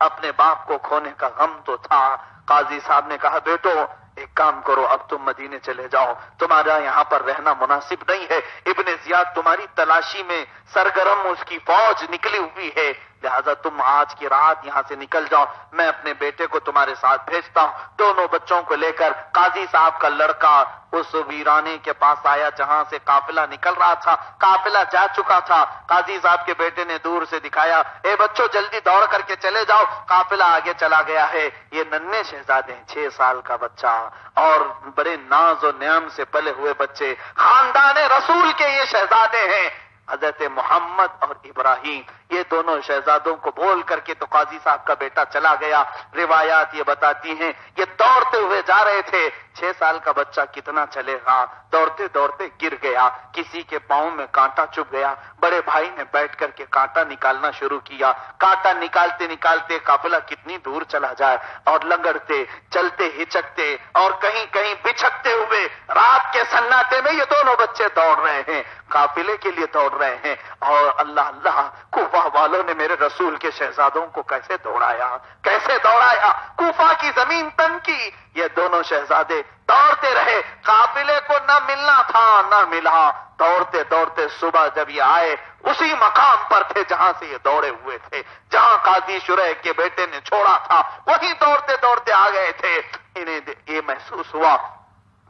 اپنے باپ کو کھونے کا غم تو تھا۔ قاضی صاحب نے کہا بیٹو ایک کام کرو، اب تم مدینے چلے جاؤ، تمہارا یہاں پر رہنا مناسب نہیں ہے، ابن زیاد تمہاری تلاشی میں سرگرم، اس کی فوج نکلی ہوئی ہے، لہذا تم آج کی رات یہاں سے نکل جاؤ، میں اپنے بیٹے کو تمہارے ساتھ بھیجتا ہوں۔ دونوں بچوں کو لے کر قاضی صاحب کا لڑکا اس ویرانے کے پاس آیا جہاں سے قافلہ نکل رہا تھا، قافلہ جا چکا تھا۔ قاضی صاحب کے بیٹے نے دور سے دکھایا، اے بچوں جلدی دوڑ کر کے چلے جاؤ، قافلہ آگے چلا گیا ہے۔ یہ ننھے شہزادے 6 سال کا بچہ اور بڑے ناز و نعم سے پلے ہوئے بچے، خاندان رسول کے یہ شہزادے ہیں، حضرت محمد اور ابراہیم، یہ دونوں شہزادوں کو بول کر کے تو قاضی صاحب کا بیٹا چلا گیا۔ روایات یہ بتاتی ہیں یہ دوڑتے ہوئے جا رہے تھے، 6 سال کا بچہ کتنا چلے گا، دوڑتے دوڑتے گر گیا، کسی کے پاؤں میں کانٹا چبھ گیا، بڑے بھائی نے بیٹھ کر کے کانٹا نکالنا شروع کیا، کانٹا نکالتے نکالتے قافلہ کتنی دور چلا جائے، اور لنگڑتے چلتے ہچکتے اور کہیں کہیں بچھکتے ہوئے رات کے سناٹے میں یہ دونوں بچے دوڑ رہے ہیں، قافلے کے لیے دوڑ رہے ہیں۔ اور اللہ اللہ، کوفہ والوں نے میرے رسول کے شہزادوں کو کیسے دوڑایا، کیسے دوڑایا، کوفہ کی زمین تنگ کی، یہ دونوں شہزادے دوڑتے رہے، قافلے کو نہ ملنا تھا نہ ملا، دوڑتے دوڑتے صبح جب یہ آئے اسی مقام پر تھے جہاں سے یہ دوڑے ہوئے تھے، جہاں قاضی شریح کے بیٹے نے چھوڑا تھا وہیں دوڑتے دوڑتے آ گئے تھے۔ انہیں یہ محسوس ہوا،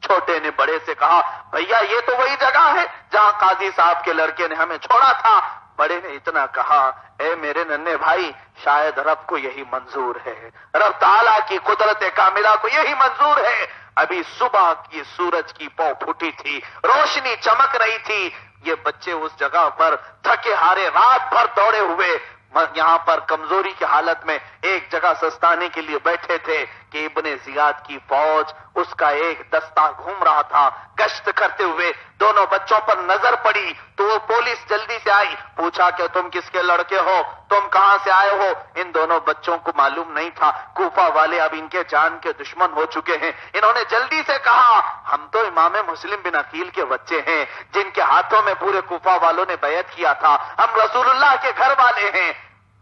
چھوٹے نے بڑے سے کہا بھیا یہ تو وہی جگہ ہے جہاں قاضی صاحب کے لڑکے نے ہمیں چھوڑا تھا۔ بڑے نے اتنا کہا اے میرے ننھے بھائی، شاید رب کو یہی منظور ہے، رب تعالیٰ کی قدرت کاملہ کو یہی منظور ہے۔ ابھی صبح کی سورج کی پاؤں پھوٹی تھی، روشنی چمک رہی تھی، یہ بچے اس جگہ پر تھکے ہارے رات بھر دوڑے ہوئے یہاں پر کمزوری کی حالت میں ایک جگہ سستانے کے لیے بیٹھے تھے کہ ابن زیاد کی فوج اس کا ایک دستہ گھوم رہا تھا گشت کرتے ہوئے۔ دونوں بچوں پر نظر پڑی تو وہ پولیس جلدی سے آئی، پوچھا کہ تم کس کے لڑکے ہو، تم کہاں سے آئے ہو؟ ان دونوں بچوں کو معلوم نہیں تھا کوفہ والے اب ان کے جان کے دشمن ہو چکے ہیں۔ انہوں نے جلدی سے کہا ہم تو امام مسلم بن عقیل کے بچے ہیں جن کے ہاتھوں میں پورے کوفہ والوں نے بیعت کیا تھا، ہم رسول اللہ کے گھر والے ہیں۔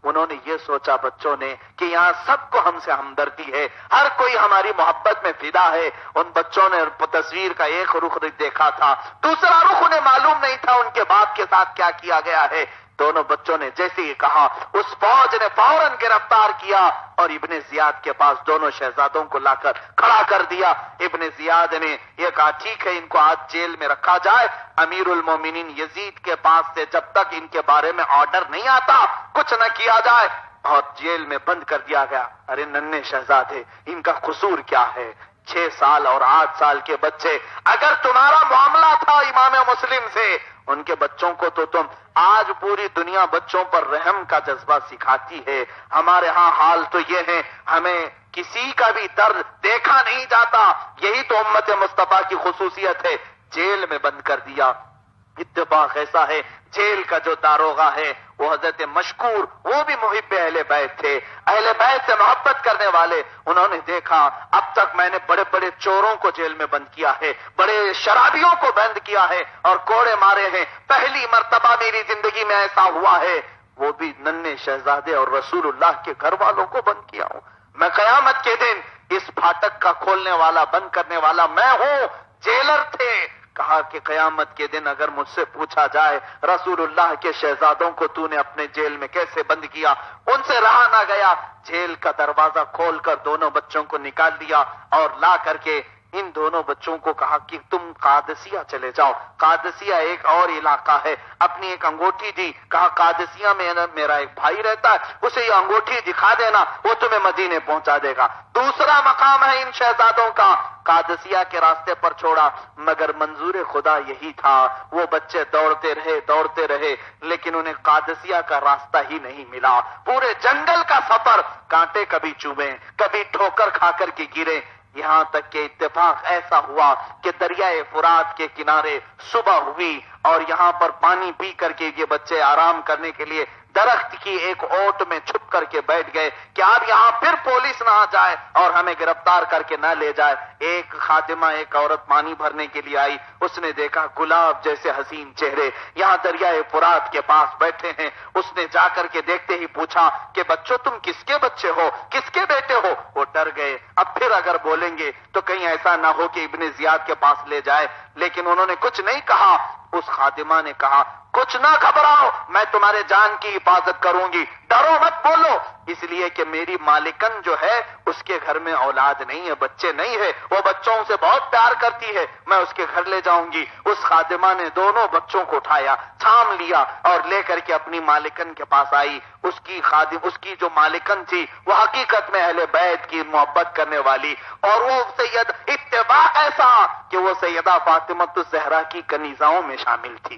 انہوں نے یہ سوچا بچوں نے کہ یہاں سب کو ہم سے ہمدردی ہے، ہر کوئی ہماری محبت میں فدا ہے۔ ان بچوں نے تصویر کا ایک رخ دیکھا تھا، دوسرا رخ انہیں معلوم نہیں تھا ان کے باپ کے ساتھ کیا کیا گیا ہے۔ دونوں بچوں نے جیسے ہی کہا اس فوج نے فوراً گرفتار کیا اور ابن زیاد کے پاس دونوں شہزادوں کو لا کر کھڑا کر دیا۔ ابن زیاد نے یہ کہا ٹھیک ہے ان کو آج جیل میں رکھا جائے، امیر المومنین یزید کے پاس سے جب تک ان کے بارے میں آرڈر نہیں آتا کچھ نہ کیا جائے، اور جیل میں بند کر دیا گیا۔ ارے ننھے شہزادے ان کا قصور کیا ہے؟ 6 سال اور 8 سال کے بچے، اگر تمہارا معاملہ تھا امام مسلم سے، ان کے بچوں کو تو تم آج پوری دنیا بچوں پر رحم کا جذبہ سکھاتی ہے۔ ہمارے ہاں حال تو یہ ہے، ہمیں کسی کا بھی درد دیکھا نہیں جاتا، یہی تو امت مصطفیٰ کی خصوصیت ہے۔ جیل میں بند کر دیا۔ اتفاق ایسا ہے جیل کا جو داروغہ ہے وہ حضرت مشکور، وہ بھی محب اہل بیت تھے، اہل بیت سے محبت کرنے والے۔ انہوں نے دیکھا اب تک میں نے بڑے بڑے چوروں کو جیل میں بند کیا ہے، بڑے شرابیوں کو بند کیا ہے اور کوڑے مارے ہیں، پہلی مرتبہ میری زندگی میں ایسا ہوا ہے، وہ بھی ننھے شہزادے اور رسول اللہ کے گھر والوں کو بند کیا ہوں۔ میں قیامت کے دن اس پھاٹک کا کھولنے والا بند کرنے والا میں ہوں۔ جیلر تھے، کہا کہ قیامت کے دن اگر مجھ سے پوچھا جائے رسول اللہ کے شہزادوں کو تو نے اپنے جیل میں کیسے بند کیا، ان سے رہا نہ گیا، جیل کا دروازہ کھول کر دونوں بچوں کو نکال دیا اور لا کر کے ان دونوں بچوں کو کہا کہ تم قادسیہ چلے جاؤ۔ قادسیہ ایک اور علاقہ ہے، اپنی ایک انگوٹھی دی، کہا قادسیہ میں میرا ایک بھائی رہتا ہے، اسے یہ انگوٹھی دکھا دینا، وہ تمہیں مدینے پہنچا دے گا۔ دوسرا مقام ہے ان شہزادوں کا، قادسیہ کے راستے پر چھوڑا، مگر منظور خدا یہی تھا، وہ بچے دوڑتے رہے لیکن انہیں قادسیہ کا راستہ ہی نہیں ملا۔ پورے جنگل کا سفر، کانٹے کبھی چوبے کبھی ٹھوکر کھا کر کے گرے، یہاں تک کہ اتفاق ایسا ہوا کہ دریائے فرات کے کنارے صبح ہوئی اور یہاں پر پانی پی کر کے یہ بچے آرام کرنے کے لیے درخت کی ایک اوٹ میں چھپ کر کے بیٹھ گئے کہ اب یہاں پھر پولیس نہ آ جائے اور ہمیں گرفتار کر کے نہ لے جائے۔ ایک خادمہ، ایک عورت پانی بھرنے کے لیے آئی، اس نے دیکھا گلاب جیسے حسین چہرے یہاں دریائے فرات کے پاس بیٹھے ہیں۔ اس نے جا کر کے دیکھتے ہی پوچھا کہ بچوں تم کس کے بچے ہو، کس کے بیٹے ہو؟ وہ ڈر گئے، اب پھر اگر بولیں گے تو کہیں ایسا نہ ہو کہ ابن زیاد کے پاس لے جائے، لیکن انہوں نے کچھ نہیں کہا۔ اس خادمہ نے کہا کچھ نہ گھبراؤ، میں تمہارے جان کی حفاظت کروں گی، ڈرو مت، بولو، اس لیے کہ میری مالکن جو ہے اس کے گھر میں اولاد نہیں ہے، بچے نہیں ہے، وہ بچوں سے بہت پیار کرتی ہے، میں اس کے گھر لے جاؤں گی۔ اس خادمہ نے دونوں بچوں کو اٹھایا، تھام لیا اور لے کر کے اپنی مالکن کے پاس آئی۔ اس کی جو مالکن تھی وہ حقیقت میں اہل بیت کی محبت کرنے والی، اور وہ سید اتفاق ایسا کہ وہ سیدہ فاطمہ الزہرا کی کنیزاؤں میں شامل تھی،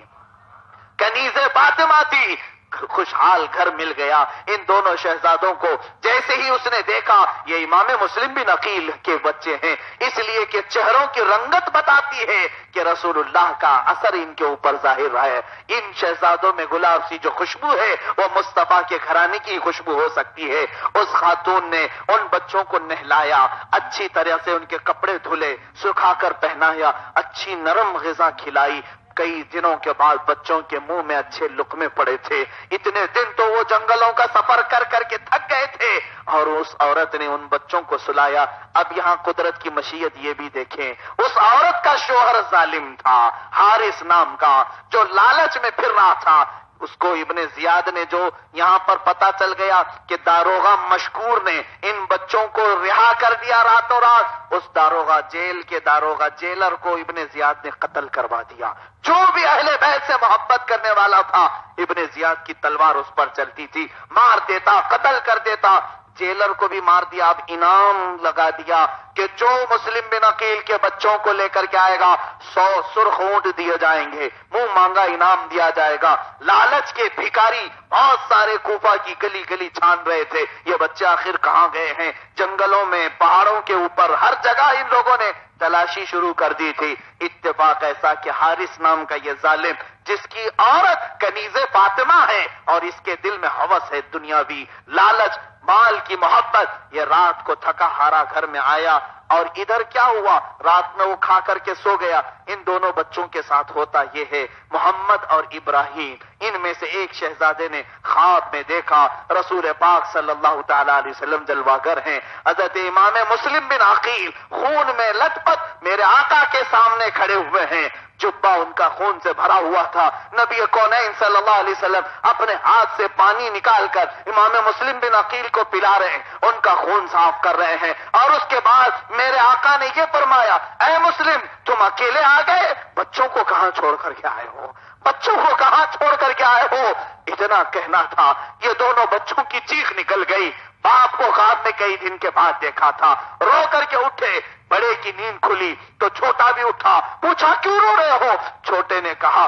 کنیز فاطمہ تھی۔ خوشحال گھر مل گیا ان دونوں شہزادوں کو۔ جیسے ہی اس نے دیکھا یہ امام مسلم بن عقیل کے بچے ہیں، اس لیے کہ چہروں کی رنگت بتاتی ہے کہ رسول اللہ کا اثر ان کے اوپر ظاہر ہے۔ ان شہزادوں میں گلاب سی جو خوشبو ہے وہ مصطفیٰ کے گھرانے کی خوشبو ہو سکتی ہے۔ اس خاتون نے ان بچوں کو نہلایا، اچھی طرح سے ان کے کپڑے دھلے، سکھا کر پہنایا، اچھی نرم غذا کھلائی۔ کئی دنوں کے بعد بچوں کے منہ میں اچھے لقمے پڑے تھے۔ اتنے دن تو وہ جنگلوں کا سفر کر کر کے تھک گئے تھے، اور اس عورت نے ان بچوں کو سلایا۔ اب یہاں قدرت کی مشیت یہ بھی دیکھیں، اس عورت کا شوہر ظالم تھا، حارث نام کا، جو لالچ میں پھر رہا تھا۔ اس کو ابن زیاد نے جو یہاں پر پتا چل گیا کہ داروغہ مشکور نے ان بچوں کو رہا کر دیا راتوں رات، اس داروغہ جیل کے داروغہ جیلر کو ابن زیاد نے قتل کروا دیا۔ جو بھی اہل بیت سے محبت کرنے والا تھا ابن زیاد کی تلوار اس پر چلتی تھی، مار دیتا، قتل کر دیتا۔ جیلر کو بھی مار دیا۔ اب انعام لگا دیا کہ جو مسلم بن عقیل کے بچوں کو لے کر کے آئے گا 100 سرخ اونٹ دیے جائیں گے، منہ مانگا انعام دیا جائے گا۔ لالچ کے بھکاری بہت سارے کوفہ کی گلی گلی چھان رہے تھے، یہ بچے آخر کہاں گئے ہیں؟ جنگلوں میں، پہاڑوں کے اوپر، ہر جگہ ان لوگوں نے تلاشی شروع کر دی تھی۔ اتفاق ایسا کہ حارث نام کا یہ ظالم، جس کی عورت کنیز فاطمہ ہے اور اس کے دل میں ہوس ہے دنیاوی، لالچ، مال کی محبت، یہ رات کو تھکا ہارا گھر میں آیا، اور ادھر کیا ہوا؟ رات میں وہ کھا کر کے سو گیا۔ ان دونوں بچوں کے ساتھ ہوتا یہ ہے، محمد اور ابراہیم، ان میں سے ایک شہزادے نے خواب میں دیکھا رسول پاک صلی اللہ تعالی علیہ وسلم جلوہ گر ہیں، حضرت امام مسلم بن عقیل خون میں لت پت میرے آقا کے سامنے کھڑے ہوئے ہیں، جبہ ان کا خون سے بھرا ہوا تھا۔ نبی کونین صلی اللہ علیہ وسلم اپنے ہاتھ سے پانی نکال کر امام مسلم بن عقیل کو پلا رہے ہیں، ان کا خون صاف کر رہے ہیں، اور اس کے بعد میرے آقا نے یہ فرمایا، اے مسلم تم اکیلے آ گئے، بچوں کو کہاں چھوڑ کر کے آئے ہو؟ بچوں کو کہاں چھوڑ کر کے آئے ہو؟ اتنا کہنا تھا، یہ دونوں بچوں کی چیخ نکل گئی۔ باپ کو خواب میں کئی دن کے بعد دیکھا تھا، رو کر کے اٹھے، بڑے کی نیند کھلی تو چھوٹا بھی اٹھا، پوچھا کیوں رو رہے ہو؟ چھوٹے نے کہا،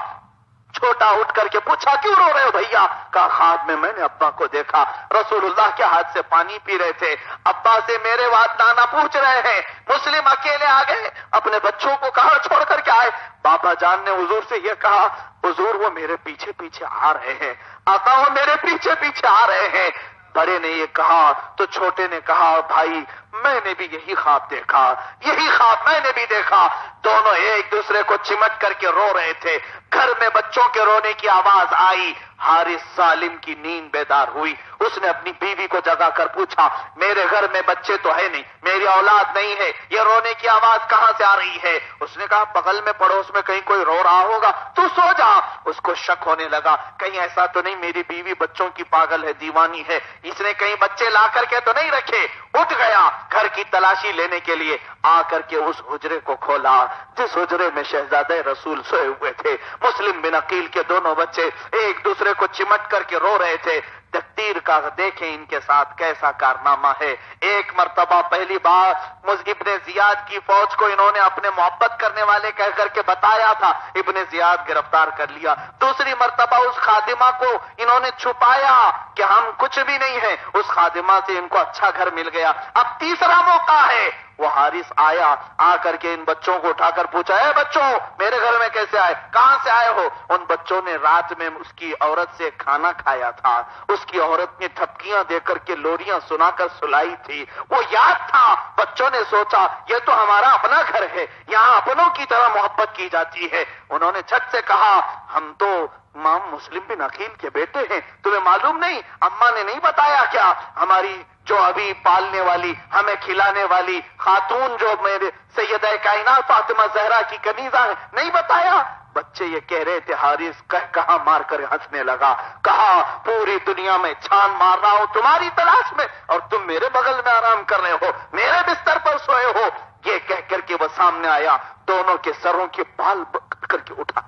چھوٹا اٹھ کر کے پوچھا کیوں رو رہے ہو بھیا؟ کہا خواب میں نے ابا کو دیکھا، رسول اللہ کے ہاتھ سے پانی پی رہے تھے، ابا سے میرے واد نانا پوچھ رہے ہیں، مسلم اکیلے آ گئے، اپنے بچوں کو کہاں چھوڑ کر کے آئے؟ بابا جان نے حضور سے یہ کہا، حضور وہ میرے پیچھے پیچھے آ رہے ہیں، آقا وہ میرے پیچھے پیچھے آ رہے ہیں۔ بڑے نے یہ کہا تو چھوٹے نے کہا، بھائی میں نے بھی یہی خواب دیکھا، یہی خواب میں نے بھی دیکھا۔ دونوں ایک دوسرے کو چمٹ کر کے رو رہے تھے، گھر میں بچوں کے رونے کی آواز آئی، حارث ظالم کی نیند بیدار ہوئی، اس نے اپنی بیوی کو جگا کر پوچھا، میرے گھر میں بچے تو ہے نہیں، میری اولاد نہیں ہے، یہ رونے کی آواز کہاں سے آ رہی ہے؟ اس نے کہا بغل میں پڑوس میں کہیں کوئی رو رہا ہوگا، تو سو جا۔ اس کو شک ہونے لگا، کہیں ایسا تو نہیں میری بیوی بچوں کی پاگل ہے، دیوانی ہے، اس نے کہیں بچے لا کر کے تو نہیں رکھے؟ اٹھ گیا گھر کی تلاشی لینے کے لیے، آ کر کے اس حجرے کو کھولا جس حجرے میں شہزادہ رسول سوئے ہوئے تھے۔ مسلم بن عقیل کے دونوں بچے ایک دوسرے کو چمٹ کر کے رو رہے تھے۔ تقدیر کا دیکھیں ان کے ساتھ کیسا کارنامہ ہے۔ ایک مرتبہ پہلی بار ابن زیاد کی فوج کو انہوں نے اپنے محبت کرنے والے کہہ کر کے بتایا تھا، ابن زیاد گرفتار کر لیا۔ دوسری مرتبہ اس خادمہ کو انہوں نے چھپایا کہ ہم کچھ بھی نہیں ہیں، اس خادمہ سے ان کو اچھا گھر مل گیا۔ اب تیسرا موقع ہے، وہ حارث آیا، آ کر کے ان بچوں کو اٹھا کر پوچھا، اے بچوں میرے گھر میں کیسے آئے، کہاں سے آئے ہو؟ ان بچوں نے رات میں اس کی عورت سے کھانا کھایا تھا، اس کی عورت نے تھپکیاں دے کر کے لوریاں سنا کر سلائی تھی، وہ یاد تھا۔ بچوں نے سوچا یہ تو ہمارا اپنا گھر ہے، یہاں اپنوں کی طرح محبت کی جاتی ہے۔ انہوں نے جھٹ سے کہا، ہم تو امام مسلم بن عقیل کے بیٹے ہیں، تمہیں معلوم نہیں؟ اماں نے نہیں بتایا کیا؟ ہماری جو ابھی پالنے والی، ہمیں کھلانے والی خاتون جو میرے سیدہ کائنات فاطمہ زہرا کی کنیزہ ہے، نہیں بتایا؟ بچے یہ کہہ رہے تھے، حارث کہا مار کر ہنسنے لگا، کہا پوری دنیا میں چھان مار رہا ہوں تمہاری تلاش میں، اور تم میرے بغل میں آرام کر رہے ہو، میرے بستر پر سوئے ہو۔ یہ کہہ کر کے وہ سامنے آیا، دونوں کے سروں کے بال پکڑ کر کے اٹھا،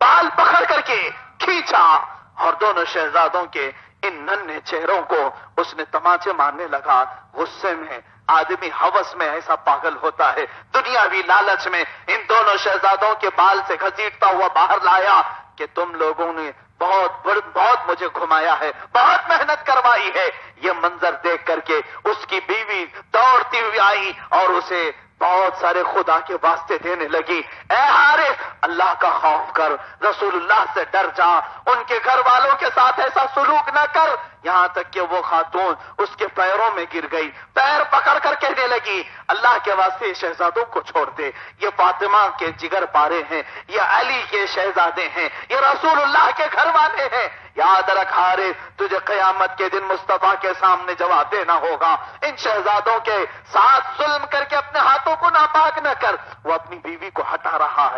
بال پکڑ کر کے کھینچا، اور دونوں شہزادوں کے ان ننھے چہروں کو اس نے تماچے مارنے لگا۔ غصے میں آدمی ہوس میں ایسا پاگل ہوتا ہے، دنیاوی لالچ میں ان دونوں شہزادوں کے بال سے گھسیٹتا ہوا باہر لایا کہ تم لوگوں نے بہت مجھے گھمایا ہے، بہت محنت کروائی ہے۔ یہ منظر دیکھ کر کے اس کی بیوی دوڑتی ہوئی آئی اور اسے بہت سارے خدا کے واسطے دینے لگی، اے حارث اللہ کا خوف کر، رسول اللہ سے ڈر جا، ان کے گھر والوں کے ساتھ ایسا سلوک نہ کر۔ یہاں تک کہ وہ خاتون اس کے پیروں میں گر گئی، پیر پکڑ کر کہنے لگی، اللہ کے واسطے شہزادوں کو چھوڑ دے، یہ فاطمہ کے جگر پارے ہیں، یہ علی کے شہزادے ہیں، یہ رسول اللہ کے گھر والے ہیں۔ یاد رکھ حارث، تجھے قیامت کے دن مصطفیٰ کے سامنے جواب دینا ہوگا۔ ان شہزادوں کے ساتھ ظلم کر کے اپنے ہاتھوں کو ناپاک نہ کر۔ وہ اپنی بیوی کو ہٹا رہا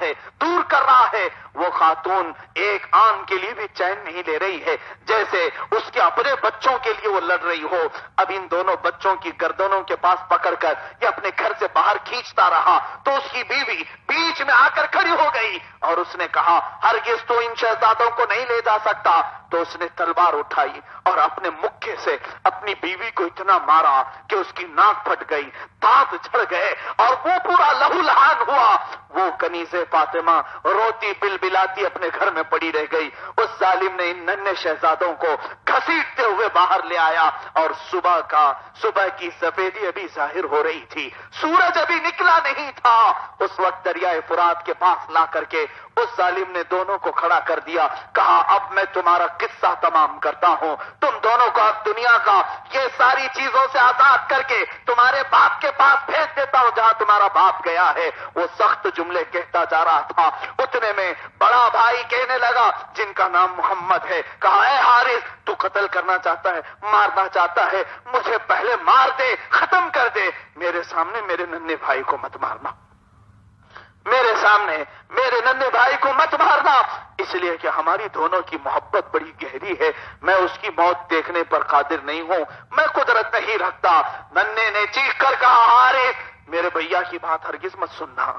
ہے، دور کر رہا ہے۔ وہ خاتون ایک آن کے لیے بھی چین نہیں لے رہی ہے، جیسے اس کے اپنے بچوں کے لیے وہ لڑ رہی ہو۔ اب ان دونوں بچوں کی گردنوں کے پاس پکڑ کر یہ اپنے گھر سے باہر کھینچتا رہا تو اس کی بیوی بیچ میں آ کر کھڑی ہو گئی اور اس نے کہا، ہرگز تو ان شہزادوں کو نہیں لے جا سکتا۔ تو اس نے تلوار اٹھائی اور اپنے مکے سے اپنی بیوی کو اتنا مارا کہ اس کی ناک پھٹ گئی، دانت جھڑ گئے اور وہ پورا لہو لہان ہوا۔ وہ کنیزے فاطمہ روتی بلبلاتی اپنے گھر میں پڑی رہ گئی۔ اس ظالم نے ان ننھے شہزادوں کو گھسیٹتے ہوئے باہر لے آیا اور صبح کی سفیدی ابھی ظاہر ہو رہی تھی، سورج ابھی نکلا نہیں تھا۔ اس وقت دریائے فرات کے پاس لا کر کے اس ظالم نے دونوں کو کھڑا کر دیا، کہا اب میں تمہارا قصہ تمام کرتا ہوں، تم دونوں کو اب دنیا کا یہ ساری چیزوں سے آزاد کر کے تمہارے باپ کے پاس بھیج دیتا ہوں جہاں تمہارا باپ گیا ہے۔ وہ سخت جملے کہتا جا رہا تھا، اتنے میں بڑا بھائی کہنے لگا جن کا نام محمد ہے، کہا اے حارث تو قتل کرنا چاہتا ہے، مارنا چاہتا ہے، مجھے پہلے مار دے، ختم کر دے، میرے سامنے میرے ننھے بھائی کو مت مارنا، میرے سامنے میرے ننھے بھائی کو مت مارنا، اس لیے کہ ہماری دونوں کی محبت بڑی گہری ہے، میں اس کی موت دیکھنے پر قادر نہیں ہوں، میں قدرت نہیں رکھتا۔ ننھے نے چیخ کر کہا، حارث میرے بھیا کی بات ہرگز مت سننا،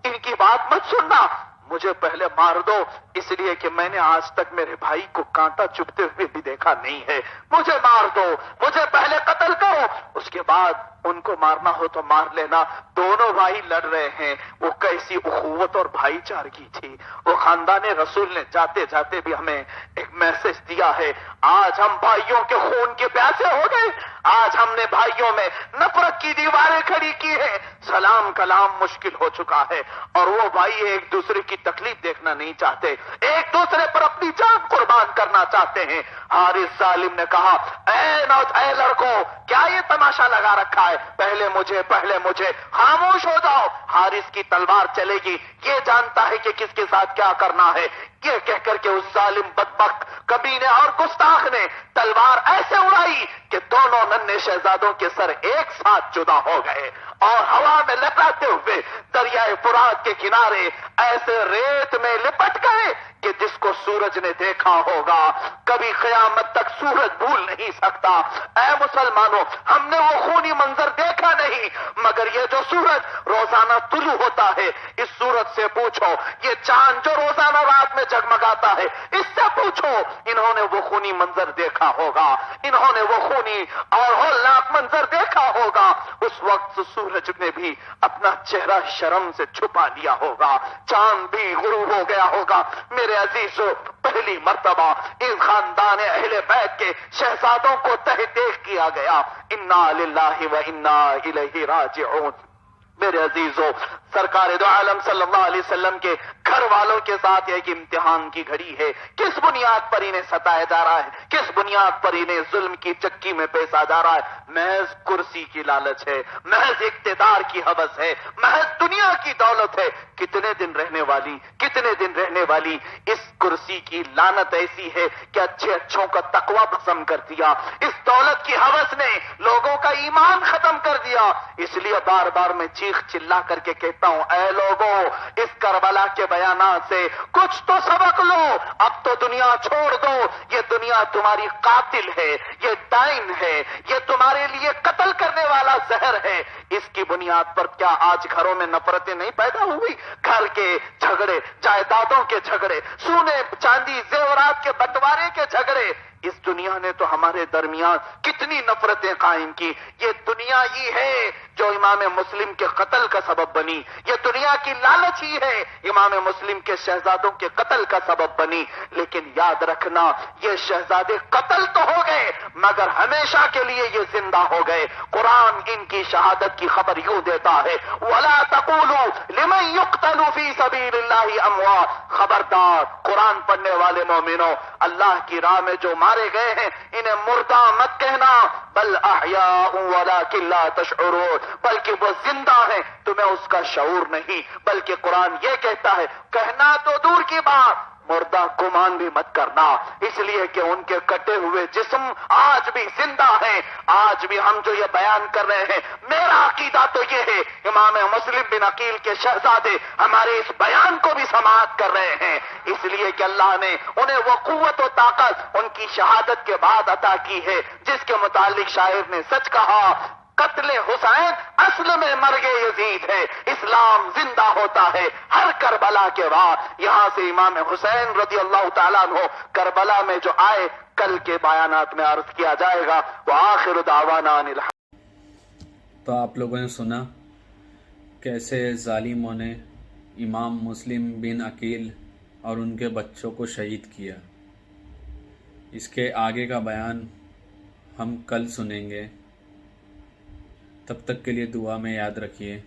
ان کی بات مت سننا، مجھے پہلے مار دو، اس لیے کہ میں نے آج تک میرے بھائی کو کانٹا چبھتے ہوئے بھی دیکھا نہیں ہے، مجھے مار دو، مجھے پہلے قتل کرو، اس کے بعد ان کو مارنا ہو تو مار لینا۔ دونوں بھائی لڑ رہے ہیں، وہ کیسی اخوت اور بھائی چارگی تھی۔ وہ خاندان رسول نے جاتے جاتے بھی ہمیں ایک میسج دیا ہے، آج ہم بھائیوں کے خون کے پیاسے ہو گئے، آج ہم نے بھائیوں میں نفرت کی دیواریں کھڑی کی ہیں، سلام کلام مشکل ہو چکا ہے، اور وہ بھائی ایک دوسرے کی تکلیف دیکھنا نہیں چاہتے، ایک دوسرے پر اپنی جان قربان کرنا چاہتے ہیں۔ حارث ظالم نے کہا، اے لڑکوں کیا یہ تماشا لگا رکھا ہے، پہلے مجھے خاموش ہو جاؤ۔ حارث کی تلوار چلے گی، یہ جانتا ہے کہ کس کے ساتھ کیا کرنا ہے۔ یہ کہہ کر کے اس ظالم بدبخت کمینے اور گستاخ نے تلوار ایسے اڑائی کہ دونوں ننھے شہزادوں کے سر ایک ساتھ جدا ہو گئے اور ہوا میں لٹاتے ہوئے دریائے فرات کے کنارے ایسے ریت میں لپٹ گئے کہ جس کو سورج نے دیکھا ہوگا کبھی قیامت تک سورج بھول نہیں سکتا۔ اے مسلمانوں، ہم نے وہ خونی منظر دیکھا نہیں، مگر یہ جو سورج روزانہ طلوع ہوتا ہے، اس سورج سے پوچھو، یہ چاند جو روزانہ رات میں جگمگاتا ہے، اس سے پوچھو، انہوں نے وہ خونی منظر دیکھا ہوگا، انہوں نے وہ خونی اور ہولناک منظر دیکھا ہوگا۔ اس اس وقت سورج نے بھی اپنا چہرہ شرم سے چھپا لیا ہوگا، چاند بھی غروب ہو گیا ہوگا۔ میرے عزیزو، پہلی مرتبہ اس خاندان اہل بیت کے شہزادوں کو تہ دیکھ کیا گیا۔ انا للہ و انا الیہ راجعون۔ میرے عزیزو، سرکار دو عالم صلی اللہ علیہ وسلم کے گھر والوں کے ساتھ ایک امتحان کی گھڑی ہے۔ کس بنیاد پر انہیں ستایا جا رہا ہے؟ کس بنیاد پر انہیں ظلم کی چکی میں پیسا جا رہا ہے؟ محض کرسی کی لالچ ہے، محض اقتدار کی ہوس ہے، محض دنیا کی دولت ہے۔ کتنے دن رہنے والی اس کرسی کی لعنت ایسی ہے کہ اچھوں کا تقوی ختم کر دیا۔ اس دولت کی ہوس نے لوگوں کا ایمان ختم کر دیا۔ اس لیے بار بار میں چیخ چلا کر کے کہتا ہوں، اے لوگوں، اس کربلا کے بیانات سے کچھ تو سبق لو۔ اب تو دنیا چھوڑ دو، یہ دنیا تمہاری قاتل ہے، یہ ڈائن ہے، یہ تمہارے لیے قتل کرنے والا زہر ہے۔ اس کی بنیاد پر کیا آج گھروں میں نفرتیں نہیں پیدا ہوئی؟ گھر کے جھگڑے، جائیدادوں کے جھگڑے، سونے چاندی زیورات کے بنٹوارے کے جھگڑے۔ اس دنیا نے تو ہمارے درمیان کتنی نفرتیں قائم کی۔ یہ دنیا ہی ہے جو امام مسلم کے قتل کا سبب بنی، یہ دنیا کی لالچ ہی ہے امام مسلم کے شہزادوں کے قتل کا سبب بنی۔ لیکن یاد رکھنا، یہ شہزادے قتل تو ہو گئے مگر ہمیشہ کے لیے یہ زندہ ہو گئے۔ قرآن ان کی شہادت کی خبر یوں دیتا ہے، وَلَا تَقُولُوا لِمَن يُقْتَلُ فِي سَبِيلِ اللَّهِ أَمْوَاتٌ۔ خبردار قرآن پڑھنے والے مومنوں، اللہ کی راہ میں جو مارے گئے ہیں انہیں مردہ مت کہنا، بل احیاء ولکن لا تشعرون، بلکہ وہ زندہ ہیں، تمہیں اس کا شعور نہیں۔ بلکہ قرآن یہ کہتا ہے، کہنا تو دور کی بات، مردہ گمان بھی مت کرنا، اس لیے کہ ان کے کٹے ہوئے جسم آج بھی زندہ ہیں۔ آج بھی ہم جو یہ بیان کر رہے ہیں، میرا عقیدہ تو یہ ہے، امام مسلم بن عقیل کے شہزادے ہمارے اس بیان کو بھی سماعت کر رہے ہیں، اس لیے کہ اللہ نے انہیں وہ قوت و طاقت ان کی شہادت کے بعد عطا کی ہے جس کے متعلق شاعر نے سچ کہا، قتل حسین اصل میں مرگ یزید ہے، اسلام زندہ ہوتا ہے ہر کربلا کے بعد۔ یہاں سے امام حسین رضی اللہ تعالیٰ عنہ کربلا میں جو آئے، کل کے بیانات میں عرض کیا جائے گا۔ وآخر دعوانا ان تو آپ لوگوں نے سنا کیسے ظالموں نے امام مسلم بن عقیل اور ان کے بچوں کو شہید کیا۔ اس کے آگے کا بیان ہم کل سنیں گے، تب تک کے لیے دعا میں یاد رکھیے۔